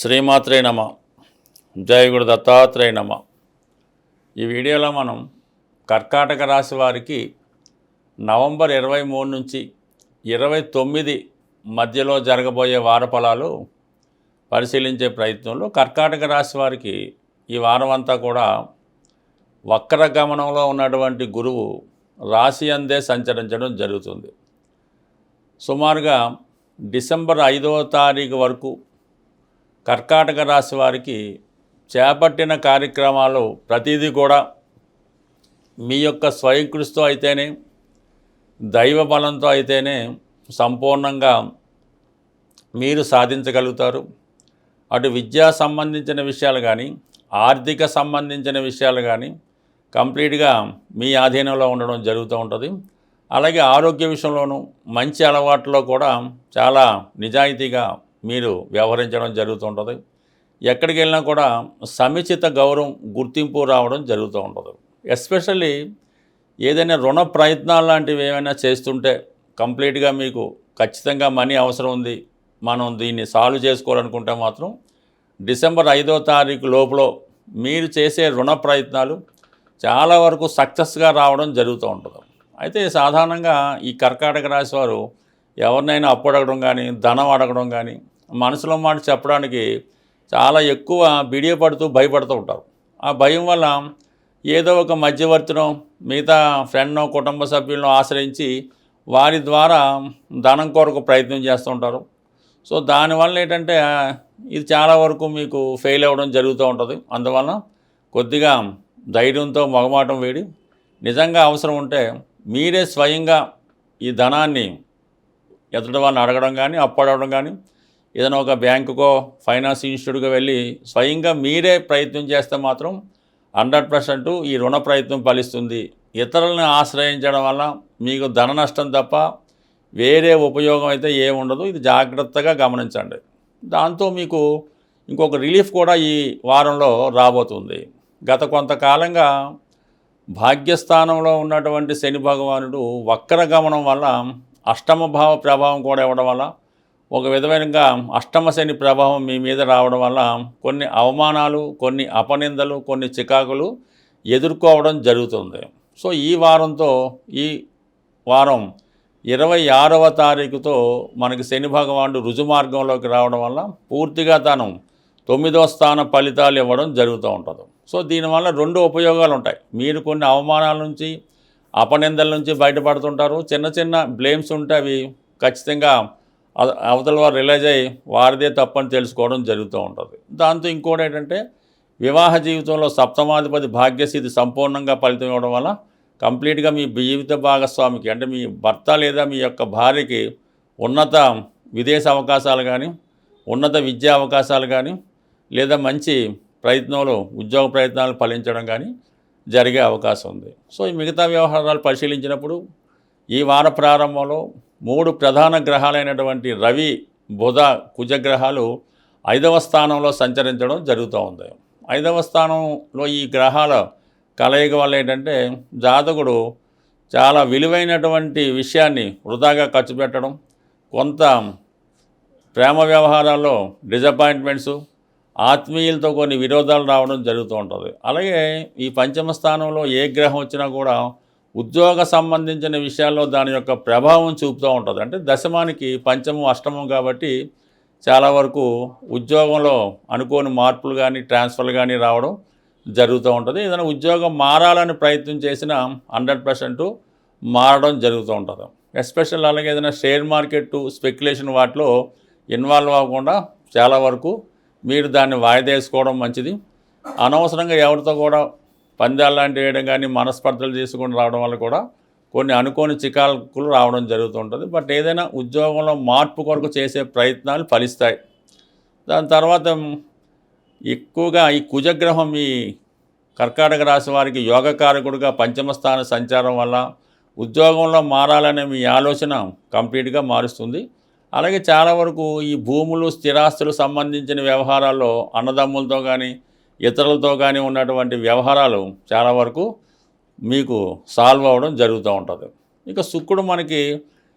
శ్రీమాత్రే నమ. జయ గురు దత్తాత్రేయ నమ. ఈ వీడియోలో మనం కర్కాటక రాశి వారికి నవంబర్ 23 నుంచి 29 మధ్యలో జరగబోయే వార ఫలాలు పరిశీలించే ప్రయత్నంలో కర్కాటక రాశి వారికి ఈ వారం అంతా కూడా వక్ర గమనంలో ఉన్నటువంటి గురువు రాశి అందే సంచరించడం జరుగుతుంది. సుమారుగా డిసెంబర్ 5వ తారీఖు వరకు కర్కాటక రాశి వారికి చేపట్టిన కార్యక్రమాలు ప్రతిదీ కూడా మీ యొక్క స్వయం కృషితో అయితేనే, దైవ బలంతో అయితేనే సంపూర్ణంగా మీరు సాధించగలుగుతారు. అటు విద్యా సంబంధించిన విషయాలు కానీ, ఆర్థిక సంబంధించిన విషయాలు కానీ కంప్లీట్గా మీ ఆధీనంలో ఉండడం జరుగుతూ ఉంటుంది. అలాగే ఆరోగ్య విషయంలోనూ మంచి అలవాట్లలో కూడా చాలా నిజాయితీగా మీరు వ్యవహరించడం జరుగుతుంటుంది. ఎక్కడికి వెళ్ళినా కూడా సముచిత గౌరవం, గుర్తింపు రావడం జరుగుతూ ఉంటుంది. ఎస్పెషల్లీ ఏదైనా రుణ ప్రయత్నాలు లాంటివి ఏమైనా చేస్తుంటే కంప్లీట్గా మీకు ఖచ్చితంగా మనీ అవసరం ఉంది, మనం దీన్ని సాల్వ్ చేసుకోవాలనుకుంటే మాత్రం డిసెంబర్ 5వ తారీఖు లోపల మీరు చేసే రుణ ప్రయత్నాలు చాలా వరకు సక్సెస్గా రావడం జరుగుతూ ఉంటుంది. అయితే సాధారణంగా ఈ కర్కాటక రాశి వారు ఎవరినైనా అప్పు అడగడం కానీ, ధనం అడగడం కానీ, మనసులో మాట చెప్పడానికి చాలా ఎక్కువ బిడియపడుతూ భయపడుతూ ఉంటారు. ఆ భయం వల్ల ఏదో ఒక మధ్యవర్తినో, మిగతా ఫ్రెండ్నో, కుటుంబ సభ్యులను ఆశ్రయించి వారి ద్వారా ధనం కొరకు ప్రయత్నం చేస్తూ ఉంటారు. సో దానివల్ల ఏంటంటే ఇది చాలా వరకు మీకు ఫెయిల్ అవ్వడం జరుగుతూ ఉంటుంది. అందువలన కొద్దిగా ధైర్యంతో మొగమాటం వేడి నిజంగా అవసరం ఉంటే మీరే స్వయంగా ఈ ధనాన్ని ఎదుటి వాళ్ళని అడగడం కానీ, అప్పు అడగడం కానీ, ఏదైనా ఒక బ్యాంకుకో, ఫైనాన్స్ ఇన్స్టిట్యూట్కి వెళ్ళి స్వయంగా మీరే ప్రయత్నం చేస్తే మాత్రం 100% ఈ రుణ ప్రయత్నం ఫలిస్తుంది. ఇతరులను ఆశ్రయించడం వల్ల మీకు ధన నష్టం తప్ప వేరే ఉపయోగం అయితే ఏముండదు. ఇది జాగ్రత్తగా గమనించండి. దాంతో మీకు ఇంకొక రిలీఫ్ కూడా ఈ వారంలో రాబోతుంది. గత కొంతకాలంగా భాగ్యస్థానంలో ఉన్నటువంటి శని భగవానుడు వక్ర గమనం వల్ల అష్టమ భావ ప్రభావం కూడా ఇవ్వడం వల్ల, ఒక విధమైనగా అష్టమ శని ప్రభావం మీ మీద రావడం వల్ల కొన్ని అవమానాలు, కొన్ని అపనిందలు, కొన్ని చికాకులు ఎదుర్కోవడం జరుగుతుంది. సో ఈ వారంతో, ఈ వారం 26వ తారీఖుతో మనకి శని భగవానుడు రుజుమార్గంలోకి రావడం వల్ల పూర్తిగా తను 9వ స్థాన ఫలితాలు ఇవ్వడం జరుగుతూ ఉంటుంది. సో దీనివల్ల 2 ఉపయోగాలు ఉంటాయి. మీరు కొన్ని అవమానాల నుంచి, అపనిందల నుంచి బయటపడుతుంటారు. చిన్న చిన్న బ్లేమ్స్ ఉంటే అవి ఖచ్చితంగా అవతల వారు రిలైజ్ అయ్యి వారిదే తప్పని తెలుసుకోవడం జరుగుతూ ఉంటుంది. దాంతో ఇంకోటి ఏంటంటే వివాహ జీవితంలో సప్తమాధిపతి భాగ్యస్థితి సంపూర్ణంగా ఫలితం ఇవ్వడం వల్ల కంప్లీట్గా మీ జీవిత భాగస్వామికి, అంటే మీ భర్త లేదా మీ యొక్క భార్యకి ఉన్నత విదేశ అవకాశాలు కానీ, ఉన్నత విద్యా అవకాశాలు కానీ, లేదా మంచి ప్రయత్నాలు, ఉద్యోగ ప్రయత్నాలు ఫలించడం కానీ జరిగే అవకాశం ఉంది. సో ఈ మిగతా వ్యవహారాలు పరిశీలించినప్పుడు ఈ వార ప్రారంభంలో 3 ప్రధాన గ్రహాలైనటువంటి రవి, బుధ, కుజగ్రహాలు 5వ స్థానంలో సంచరించడం జరుగుతూ ఉంది. 5వ స్థానంలో ఈ గ్రహాల కలయిక వల్ల ఏంటంటే జాతకుడు చాలా విలువైనటువంటి విషయాన్ని వృధాగా ఖర్చు పెట్టడం, కొంత ప్రేమ వ్యవహారాల్లో డిసప్పాయింట్మెంట్సు, ఆత్మీయులతో కొన్ని విరోధాలు రావడం జరుగుతూ ఉంటుంది. అలాగే ఈ పంచమ స్థానంలో ఏ గ్రహం వచ్చినా కూడా ఉద్యోగ సంబంధించిన విషయాల్లో దాని యొక్క ప్రభావం చూపుతూ ఉంటుంది. అంటే దశమానికి పంచమం, అష్టమం కాబట్టి చాలా వరకు ఉద్యోగంలో అనుకోని మార్పులు కానీ, ట్రాన్స్ఫర్లు కానీ రావడం జరుగుతూ ఉంటుంది. ఏదైనా ఉద్యోగం మారాలని ప్రయత్నం చేసినా 100% మారడం జరుగుతూ ఉంటుంది. ఎస్పెషల్ అలాగే ఏదైనా షేర్ మార్కెట్, స్పెక్యులేషన్ వాటిలో ఇన్వాల్వ్ అవ్వకుండా చాలా వరకు మీరు దాన్ని వాయిదా వేసుకోవడం మంచిది. అనవసరంగా ఎవరితో కూడా పందాలు లాంటివి వేయడం కానీ, మనస్పర్ధలు తీసుకొని రావడం వల్ల కూడా కొన్ని అనుకోని చికాకులు రావడం జరుగుతుంటుంది. బట్ ఏదైనా ఉద్యోగంలో మార్పు కొరకు చేసే ప్రయత్నాలు ఫలిస్తాయి. దాని తర్వాత ఎక్కువగా ఈ కుజగ్రహం ఈ కర్కాటక రాశి వారికి యోగకారకుడిగా పంచమ స్థాన సంచారం వల్ల ఉద్యోగంలో మారాలనే మీ ఆలోచన కంప్లీట్గా మారుస్తుంది. అలాగే చాలా వరకు ఈ భూములు, స్థిరాస్తులు సంబంధించిన వ్యవహారాల్లో అన్నదమ్ములతో కానీ, ఇతరులతో కానీ ఉన్నటువంటి వ్యవహారాలు చాలా వరకు మీకు సాల్వ్ అవ్వడం జరుగుతూ ఉంటుంది. ఇక శుక్రుడు మనకి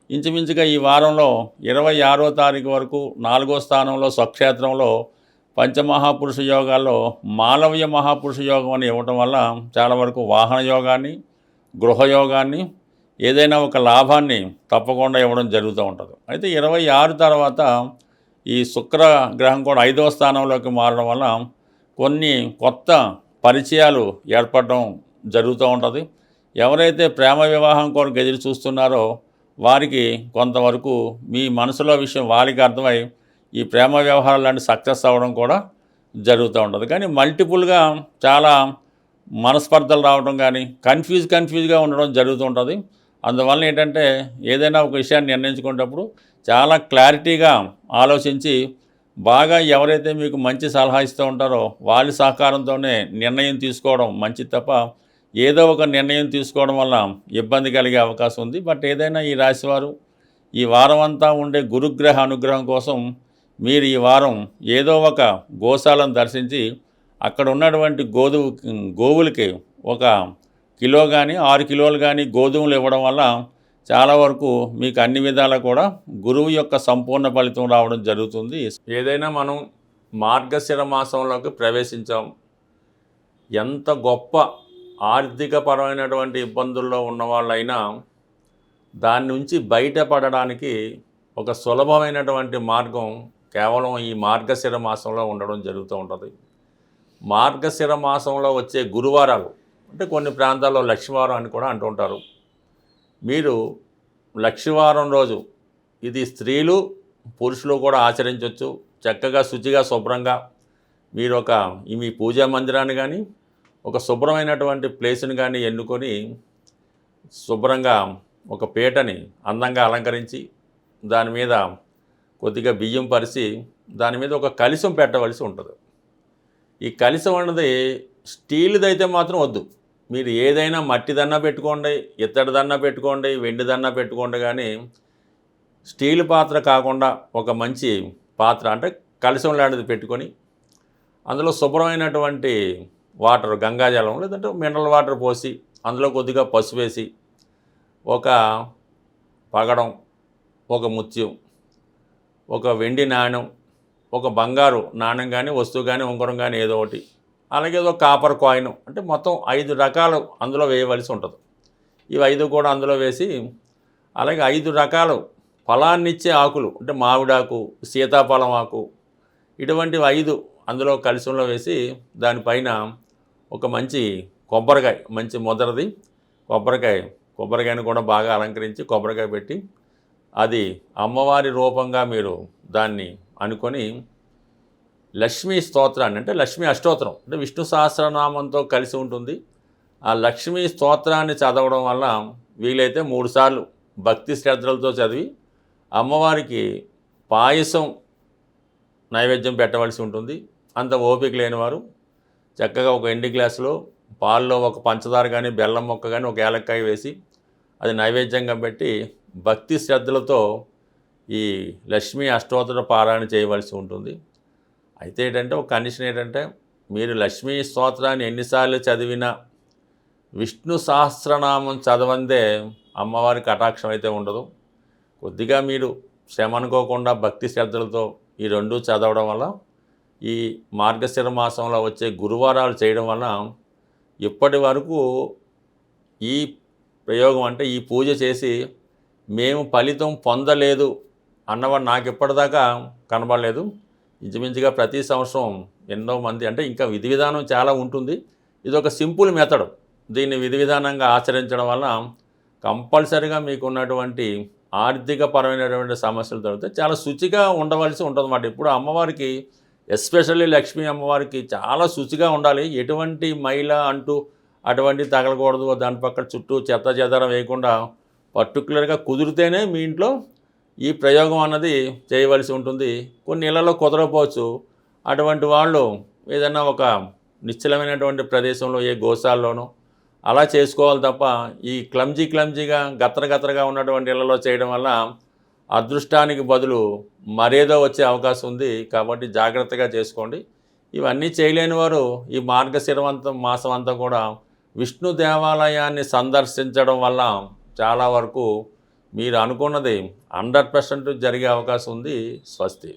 ఇంచుమించుగా ఈ వారంలో 26వ తారీఖు వరకు 4వ స్థానంలో స్వక్షేత్రంలో పంచమహాపురుష యోగాల్లో మాలవ్య మహాపురుష యోగం అని ఇవ్వటం వల్ల చాలా వరకు వాహన యోగాన్ని, గృహయోగాన్ని, ఏదైనా ఒక లాభాన్ని తప్పకుండా ఇవ్వడం జరుగుతూ ఉంటుంది. అయితే 26 తర్వాత ఈ శుక్ర గ్రహం కూడా 5వ స్థానంలోకి మారడం వల్ల కొన్ని కొత్త పరిచయాలు ఏర్పడడం జరుగుతూ ఉంటుంది. ఎవరైతే ప్రేమ వివాహం కొరకు ఎదురు చూస్తున్నారో వారికి కొంతవరకు మీ మనసులో విషయం వారికి అర్థమై ఈ ప్రేమ వ్యవహారాలు లాంటి సక్సెస్ అవ్వడం కూడా జరుగుతూ ఉంటుంది. కానీ మల్టిపుల్గా చాలా మనస్పర్ధలు రావడం కానీ కన్ఫ్యూజ్గా ఉండడం జరుగుతూ ఉంటుంది. అందువల్ల ఏంటంటే ఏదైనా ఒక విషయాన్ని నిర్ణయించుకునేటప్పుడు చాలా క్లారిటీగా ఆలోచించి బాగా ఎవరైతే మీకు మంచి సలహా ఇస్తూ ఉంటారో వాళ్ళ సహకారంతోనే నిర్ణయం తీసుకోవడం మంచిది తప్ప ఏదో ఒక నిర్ణయం తీసుకోవడం వల్ల ఇబ్బంది కలిగే అవకాశం ఉంది. బట్ ఏదైనా ఈ రాశివారు ఈ వారం అంతా ఉండే గురుగ్రహ అనుగ్రహం కోసం మీరు ఈ వారం ఏదో ఒక గోశాలను దర్శించి అక్కడ ఉన్నటువంటి గోవులకి 1 కిలో కానీ 6 కిలోలు కానీ గోధుమలు ఇవ్వడం వల్ల చాలా వరకు మీకు అన్ని విధాలా కూడా గురువు యొక్క సంపూర్ణ ఫలితం రావడం జరుగుతుంది. ఏదైనా మనం మార్గశిర మాసంలోకి ప్రవేశించాం, ఎంత గొప్ప ఆర్థికపరమైనటువంటి ఇబ్బందుల్లో ఉన్నవాళ్ళైనా దాని నుంచి బయటపడడానికి ఒక సులభమైనటువంటి మార్గం కేవలం ఈ మార్గశిర మాసంలో ఉండడం జరుగుతూ ఉంటుంది. మార్గశిర మాసంలో వచ్చే గురువారాలు అంటే కొన్ని ప్రాంతాల్లో లక్ష్మీవారం అని కూడా అంటుంటారు. మీరు లక్ష్మీవారం రోజు ఇది స్త్రీలు పురుషులు కూడా ఆచరించవచ్చు. చక్కగా శుచిగా శుభ్రంగా మీరు మీ పూజా మందిరాన్ని కానీ ఒక శుభ్రమైనటువంటి ప్లేస్ని కానీ ఎన్నుకొని శుభ్రంగా ఒక పీటని అందంగా అలంకరించి దాని మీద కొద్దిగా బియ్యం పరిచి దాని మీద ఒక కలశం పెట్టవలసి ఉంటుంది. ఈ కలశం అన్నది స్టీల్దైతే మాత్రం వద్దు. మీరు ఏదైనా మట్టిదన్నా పెట్టుకోండి, ఇత్తడిదన్నా పెట్టుకోండి, వెండిదన్నా పెట్టుకోండి, కానీ స్టీల్ పాత్ర కాకుండా ఒక మంచి పాత్ర అంటే కలశం లాంటిది పెట్టుకొని అందులో శుభ్రమైనటువంటి వాటర్ గంగాజలం లేదంటే మినరల్ వాటర్ పోసి అందులో కొద్దిగా పసుపు వేసి ఒక పగడం, ఒక ముత్యం, ఒక వెండి నాణ్యం, ఒక బంగారు నాణ్యం కానీ వస్తువు కానీ ఉంగరం కానీ ఏదో ఒకటి, అలాగే ఏదో కాపర్ కాయిన్ అంటే మొత్తం 5 రకాలు అందులో వేయవలసి ఉంటుంది. ఇవి 5 కూడా అందులో వేసి అలాగే 5 రకాలు ఫలాన్నిచ్చే ఆకులు అంటే మామిడాకు, సీతాఫలం ఆకు, ఇటువంటివి 5 అందులో కలశంలో వేసి దానిపైన ఒక మంచి కొబ్బరికాయ, మంచి మొదటిది కొబ్బరికాయను కూడా బాగా అలంకరించి కొబ్బరికాయ పెట్టి అది అమ్మవారి రూపంగా మీరు దాన్ని అనుకొని లక్ష్మీ స్తోత్రాన్ని అంటే లక్ష్మీ అష్టోత్తరం అంటే విష్ణు సహస్రనామంతో కలిసి ఉంటుంది. ఆ లక్ష్మీ స్తోత్రాన్ని చదవడం వల్ల వీలైతే 3 సార్లు భక్తి శ్రద్ధలతో చదివి అమ్మవారికి పాయసం నైవేద్యం పెట్టవలసి ఉంటుంది. అంత ఓపిక లేనివారు చక్కగా ఒక ఎండి గ్లాసులో పాల్లో ఒక పంచదార కానీ బెల్లం మొక్క కానీ ఒక ఏలక్కాయ వేసి అది నైవేద్యంగా పెట్టి భక్తి శ్రద్ధలతో ఈ లక్ష్మీ అష్టోత్తర పారాయణ చేయవలసి ఉంటుంది. అయితే ఏంటంటే ఒక కండిషన్ ఏంటంటే మీరు లక్ష్మీ స్తోత్రాన్ని ఎన్నిసార్లు చదివినా విష్ణు సహస్రనామం చదవందే అమ్మవారి కటాక్షం అయితే ఉండదు. కొద్దిగా మీరు శ్రమ అనుకోకుండా భక్తి శ్రద్ధలతో ఈ 2 చదవడం వల్ల ఈ మార్గశిర మాసంలో వచ్చే గురువారాలు చేయడం వల్ల ఇప్పటి వరకు ఈ ప్రయోగం అంటే ఈ పూజ చేసి మేము ఫలితం పొందలేదు అన్నవాడు నాకు ఇప్పటిదాకా కనబడలేదు. ఇంచుమించుగా ప్రతి సంవత్సరం ఎన్నో మంది అంటే ఇంకా విధి విధానం చాలా ఉంటుంది. ఇది ఒక సింపుల్ మెథడ్. దీన్ని విధి విధానంగా ఆచరించడం వల్ల కంపల్సరీగా మీకు ఉన్నటువంటి ఆర్థిక పరమైనటువంటి సమస్యలు తగ్గితే చాలా శుచిగా ఉండవలసి ఉంటుంది అన్నమాట. ఇప్పుడు అమ్మవారికి ఎస్పెషల్లీ లక్ష్మీ అమ్మవారికి చాలా శుచిగా ఉండాలి. ఎటువంటి మైల అంటూ అటువంటి తగలకూడదు. దాని పక్కన చుట్టూ చెత్త చెదారం వేయకుండా పర్టికులర్గా కుదిరితేనే మీ ఇంట్లో ఈ ప్రయోగం అన్నది చేయవలసి ఉంటుంది. కొన్ని ఇళ్లలో కుదరకపోవచ్చు. అటువంటి వాళ్ళు ఏదైనా ఒక నిశ్చలమైనటువంటి ప్రదేశంలో ఏ గోశాలలోనో అలా చేసుకోవాలి తప్ప ఈ క్లమ్జీగా గత్తరగా ఉన్నటువంటి ఇళ్లలో చేయడం వల్ల అదృష్టానికి బదులు మరేదో వచ్చే అవకాశం ఉంది. కాబట్టి జాగ్రత్తగా చేసుకోండి. ఇవన్నీ చేయలేని వారు ఈ మార్గశిర మాసం అంతా కూడా విష్ణు దేవాలయాన్ని సందర్శించడం వల్ల చాలా వరకు మీరు అనుకున్నది 100% జరిగే అవకాశం ఉంది. స్వస్తి.